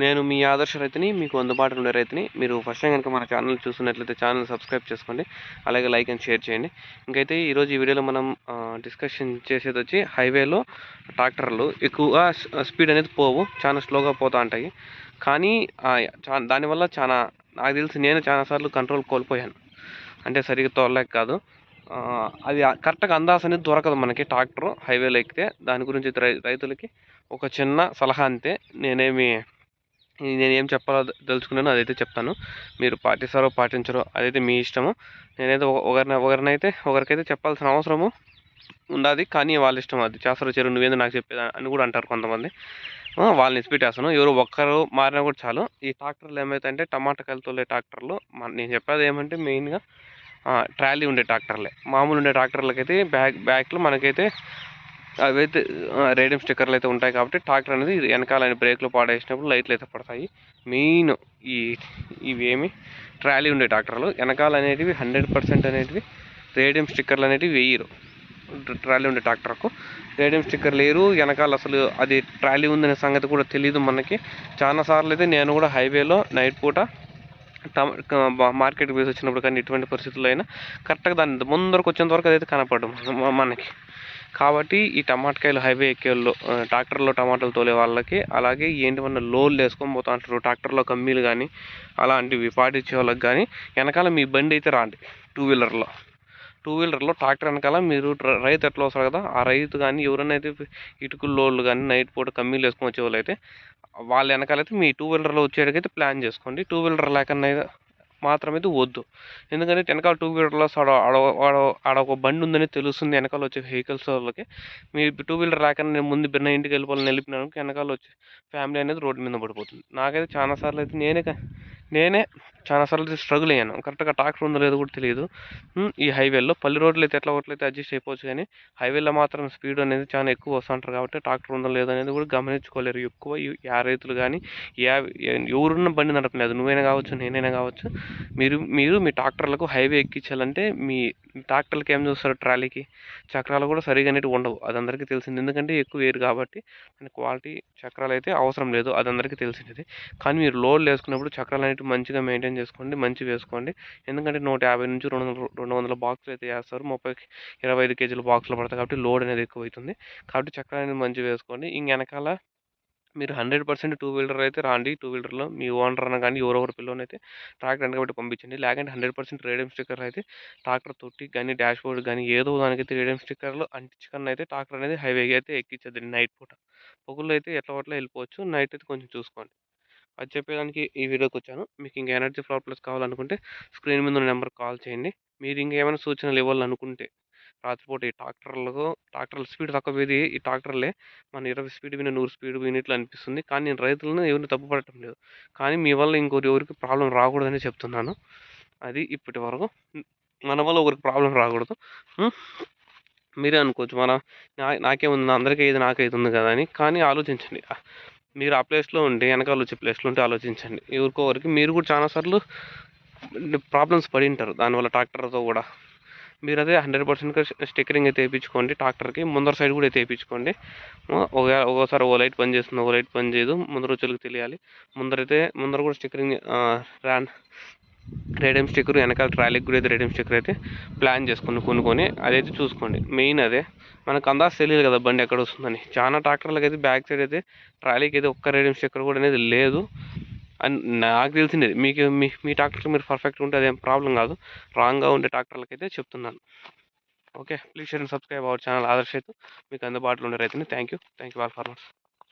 నేను మీ ఆదర్శ రైతుని, మీకు అందుబాటులో ఉండే రైతుని. మీరు ఫస్ట్ టైం కనుక మన ఛానల్ చూస్తున్నట్లయితే ఛానల్ సబ్స్క్రైబ్ చేసుకోండి. అలాగే లైక్ అండ్ షేర్ చేయండి. ఇంకైతే ఈరోజు ఈ వీడియోలో మనం డిస్కషన్ చేసేది వచ్చి హైవేలో ట్రాక్టర్లు ఎక్కువగా స్పీడ్ అనేది పోవు, చాలా స్లోగా పోతూ ఉంటాయి. కానీ దానివల్ల చాలా, నాకు తెలిసి నేను చాలాసార్లు కంట్రోల్ కోల్పోయాను. అంటే సరిగ్గా తోలలేక కాదు, అది కరెక్ట్గా అందాస అనేది దొరకదు మనకి ట్రాక్టర్ హైవేలో ఎక్కితే. దాని గురించి రైతులకి ఒక చిన్న సలహా అంతే. నేనేం చెప్పాలో తెలుసుకున్నాను, అదైతే చెప్తాను. మీరు పాటిస్తారో పాటించరో అదైతే మీ ఇష్టము. నేనైతే ఒకరికైతే చెప్పాల్సిన అవసరము ఉండాది, కానీ వాళ్ళ ఇష్టం. అది చేస్తారో చెరు నువ్వేందో నాకు చెప్పేది అని కూడా అంటారు కొంతమంది. వాళ్ళని ఇచ్చిపెట్టేస్తాను. ఎవరు ఒక్కరు మారినా కూడా చాలు. ఈ ట్రాక్టర్లు ఏమైతే టమాటా కాయలు తోలే ట్రాక్టర్లు, నేను చెప్పేది ఏమంటే మెయిన్గా ట్రాలీ ఉండే ట్రాక్టర్లే. మామూలు ఉండే ట్రాక్టర్లకైతే బ్యాక్లో మనకైతే అవైతే రేడియం స్టిక్కర్లు అయితే ఉంటాయి. కాబట్టి ట్రాక్టర్ అనేది వెనకాల బ్రేక్లో పాడేసినప్పుడు లైట్లు అయితే పడతాయి. మెయిన్ ఇవేమి ట్రాలీ ఉండే ట్రాక్టర్లు వెనకాల అనేటివి 100% అనేటివి రేడియం స్టిక్కర్లు అనేటివి వేయరు. ట్రాలీ ఉండే ట్రాక్టర్కు రేడియం స్టిక్కర్ లేరు. వెనకాల అసలు అది ట్రాలీ ఉందనే సంగతి కూడా తెలియదు మనకి. చాలాసార్లు అయితే నేను కూడా హైవేలో నైట్ పూట మార్కెట్కి వేసి వచ్చినప్పుడు కానీ ఎటువంటి పరిస్థితుల్లో అయినా కరెక్ట్గా దాని ముందరకు వచ్చేంత వరకు అదైతే కనపడదు మనకి. కాబట్టి ఈ టమాటకాయలు హైవే ఎక్కేళ్ళు, ట్రాక్టర్లో టమాటాలు తోలే వాళ్ళకి, అలాగే ఏంటివన్నా లోడ్లు వేసుకొని పోతా అంటారు ట్రాక్టర్లో కమ్మీలు కానీ అలాంటివి పాటించే వాళ్ళకి కానీ, వెనకాల మీ బండి అయితే రాండి. టూ వీలర్లో ట్రాక్టర్ వెనకాల మీరు రైతు ఎట్లా వస్తారు కదా, ఆ రైతు కానీ ఎవరైనా అయితే ఇటుకలు లోడ్లు కానీ నైట్ పూట కమ్మీలు వేసుకొని వచ్చే వాళ్ళు అయితే వాళ్ళ వెనకాలైతే మీ టూ వీలర్లో వచ్చేటికైతే ప్లాన్ చేసుకోండి. టూ వీలర్ లేకన్నా మాత్రమైతే వద్దు. ఎందుకంటే వెనకాల టూ వీలర్లో ఆడ ఒక బండి ఉందని తెలుస్తుంది వెనకాల వచ్చే వెహికల్స్ వాళ్ళకి. మీ టూ వీలర్ లేకుండా నేను ముందు బిన్న ఇంటికి వెళ్ళిపోవాలని వెళ్ళిపోయినాను, వెనకాల వచ్చే ఫ్యామిలీ అనేది రోడ్డు మీద పడిపోతుంది. నాకైతే చాలాసార్లు అయితే నేనే చాలాసార్లు అయితే స్ట్రగుల్ అయ్యాను. కరెక్ట్గా ట్రాక్టర్ ఉందో లేదో కూడా తెలియదు. ఈ హైవేలో పల్లె రోడ్లు అయితే ఎట్లా ఒకట్లయితే అడ్జస్ట్ అయిపోవచ్చు, కానీ హైవేలో మాత్రం స్పీడ్ అనేది చాలా ఎక్కువ వస్తుంటారు. కాబట్టి ట్రాక్టర్ ఉందో లేదో అనేది కూడా గమనించుకోలేరు ఎక్కువ యా రైతులు కానీ. ఎవరున్న బండి నడపలేదు, నువ్వైనా కావచ్చు నేనైనా కావచ్చు. మీరు మీ ట్రాక్టర్లకు హైవే ఎక్కించాలంటే మీ ట్రాక్టర్లకి ఏం చూస్తారు, ట్రాలీకి చక్రాలు కూడా సరిగా అనేవి ఉండవు. అది అందరికీ తెలిసింది. ఎందుకంటే ఎక్కువ వేరు కాబట్టి క్వాలిటీ చక్రాలు అయితే అవసరం లేదు, అది అందరికీ తెలిసినది. కానీ మీరు లోడ్లు వేసుకున్నప్పుడు చక్రాలు అనేవి మంచిగా మెయింటైన్ చేసుకోండి, మంచి వేసుకోండి. ఎందుకంటే 150 నుంచి 200 బాక్సులు అయితే వేస్తారు. 25 కేజీల బాక్సులు పడతాయి కాబట్టి లోడ్ అనేది ఎక్కువ అవుతుంది. కాబట్టి చక్రాలు అనేది మంచిగా వేసుకోండి. వెనకాల మీరు 100% టూ వీలర్ అయితే రాండి. టూ వీలర్లో మీ ఓనర్ అన్న కానీ ఎవరొకరు పిల్లోనైతే ట్రాక్టర్ వెనకబెట్టి పంపించండి. లేకంటే 100% రేడియం స్టిక్కర్ అయితే ట్రాక్టర్ తొట్టి కానీ డాష్ బోర్డ్ కానీ ఏదో దానికైతే రేడియం స్టిక్కర్లు అంటించుకొని అయితే ట్రాక్టర్ అనేది హైవేకి అయితే ఎక్కించద్దండి నైట్ పూట. పొగుల్లో అయితే ఎట్లా వెళ్ళిపోవచ్చు, నైట్ అయితే కొంచెం చూసుకోండి. అది చెప్పేదానికి ఈ వీడియోకి వచ్చాను. మీకు ఇంకా ఎనర్జీ ఫ్లాప్లెస్ కావాలనుకుంటే స్క్రీన్ మీద ఉన్న నెంబర్కి కాల్ చేయండి. మీరు ఇంకేమైనా సూచనలు ఇవ్వాలనుకుంటే రాత్రిపూట ఈ ట్రాక్టర్ల స్పీడ్ తక్కువ పోయేది ఈ ట్రాక్టర్లే. మన 20 స్పీడ్ విని 100 స్పీడ్ వినిట్లు అనిపిస్తుంది. కానీ నేను రైతులను ఎవరిని తప్పు పడటం లేదు. కానీ మీ వల్ల ఎవరికి ప్రాబ్లం రాకూడదని చెప్తున్నాను. అది ఇప్పటి వరకు మన వల్ల ఒకరికి ప్రాబ్లం రాకూడదు. మీరే అనుకోవచ్చు నాకేముంది, అందరికీ ఇది నాకైతుంది కదా అని. కానీ ఆలోచించండి, మీరు ఆ ప్లేస్లో ఉంటే వెనకాల వచ్చే ప్లేస్లో ఉంటే ఆలోచించండి. ఎవరికొకరికి మీరు కూడా చాలాసార్లు ప్రాబ్లమ్స్ పడి ఉంటారు దానివల్ల ట్రాక్టర్తో కూడా. మీరు అదే 100% స్టిక్కరింగ్ అయితే వేయించుకోండి. ట్రాక్టర్కి ముందర సైడ్ కూడా అయితే వేయించుకోండి. ఒక్కోసారి ఓ లైట్ పని చేస్తుంది, ఓ లైట్ పని చేయదు. ముందర వచ్చేలకు తెలియాలి. ముందర కూడా స్టిక్కరింగ్ రేడియం స్టిక్కర్, వెనకాల ట్రాలీకి కూడా అయితే రేడియం స్టిక్కర్ అయితే ప్లాన్ చేసుకుని కొనుక్కొని అదైతే చూసుకోండి. మెయిన్ అదే. మనకు అందాజ తెలియదు కదా బండి ఎక్కడ వస్తుందని. చాలా ట్రాక్టర్లకు అయితే బ్యాక్ సైడ్ అయితే ట్రాలీకి అయితే ఒక్క రేడియం స్టిక్కర్ కూడా అనేది లేదు అని నాకు తెలిసింది. మీ ట్రాక్టర్కి మీరు పర్ఫెక్ట్గా ఉంటే అదేం ప్రాబ్లం కాదు. రాంగ్గా ఉండే ట్రాక్టర్లకి అయితే చెప్తున్నాను. Okay, please share and subscribe our channel Adarsh రైతు. మీకు అందుబాటులో ఉండే రైతుని. Thank you all farmers.